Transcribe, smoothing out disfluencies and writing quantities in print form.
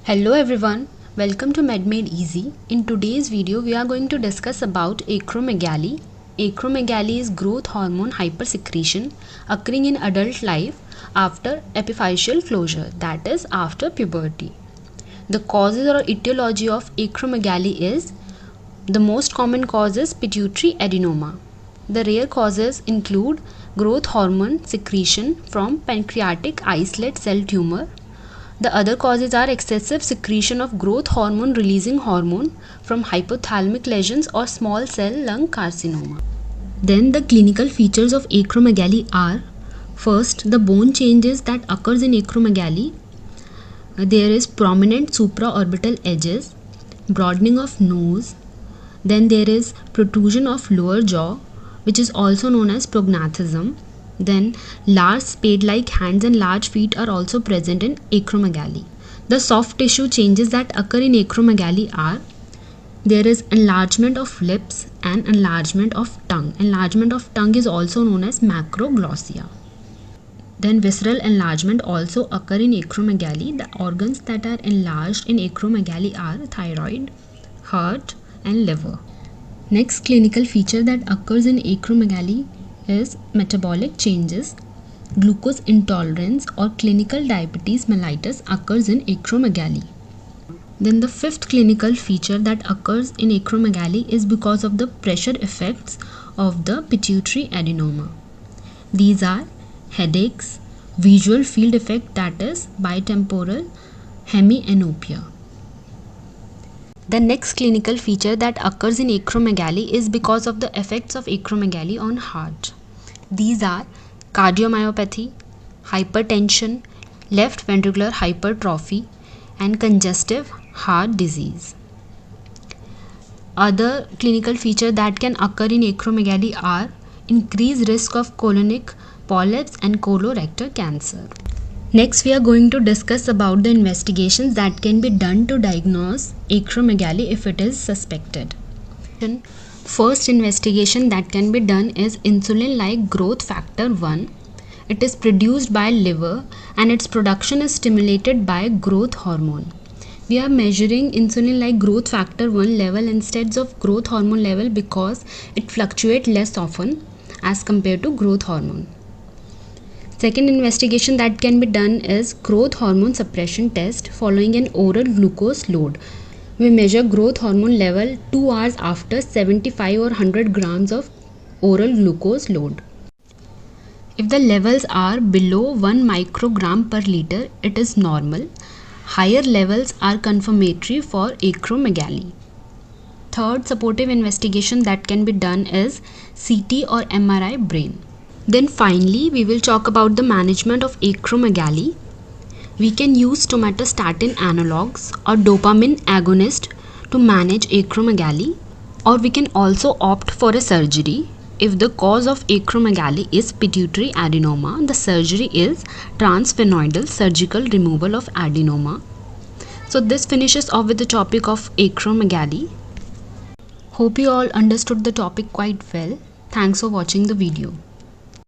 Hello everyone, welcome to MedMade Easy. In today's video, we are going to discuss about acromegaly. Acromegaly is growth hormone hypersecretion occurring in adult life after epiphyseal closure, that is after puberty. The causes or etiology of acromegaly is the most common cause is pituitary adenoma. The rare causes include growth hormone secretion from pancreatic islet cell tumor. The other causes are excessive secretion of growth hormone releasing hormone from hypothalamic lesions or small cell lung carcinoma. Then the clinical features of acromegaly are: first, the bone changes that occurs in acromegaly. There is prominent supraorbital edges, broadening of nose, then there is protrusion of lower jaw, which is also known as prognathism. Then large spade-like hands and large feet are also present in acromegaly. The soft tissue changes that occur in acromegaly are: there is enlargement of lips and enlargement of tongue. Enlargement of tongue is also known as macroglossia. Then visceral enlargement also occur in acromegaly. The organs that are enlarged in acromegaly are thyroid, heart and liver. Next clinical feature that occurs in acromegaly is metabolic changes. Glucose intolerance or clinical diabetes mellitus occurs in acromegaly. Then the fifth clinical feature that occurs in acromegaly is because of the pressure effects of the pituitary adenoma. These are headaches, visual field effect, that is bitemporal hemianopia. The next clinical feature that occurs in acromegaly is because of the effects of acromegaly on heart. These are cardiomyopathy, hypertension, left ventricular hypertrophy, and congestive heart disease. Other clinical features that can occur in acromegaly are increased risk of colonic polyps and colorectal cancer. Next, we are going to discuss about the investigations that can be done to diagnose acromegaly if it is suspected. First investigation that can be done is insulin-like growth factor 1. It is produced by liver and its production is stimulated by growth hormone. We are measuring insulin-like growth factor 1 level instead of growth hormone level because it fluctuates less often as compared to growth hormone. Second investigation that can be done is growth hormone suppression test following an oral glucose load. We measure growth hormone level 2 hours after 75 or 100 grams of oral glucose load. If the levels are below 1 microgram per liter, it is normal. Higher levels are confirmatory for acromegaly. Third supportive investigation that can be done is CT or MRI brain. Then finally, we will talk about the management of acromegaly. We can use somatostatin analogs or dopamine agonist to manage acromegaly, or we can also opt for a surgery. If the cause of acromegaly is pituitary adenoma, the surgery is transsphenoidal surgical removal of adenoma. So this finishes off with the topic of acromegaly. Hope you all understood the topic quite well. Thanks for watching the video.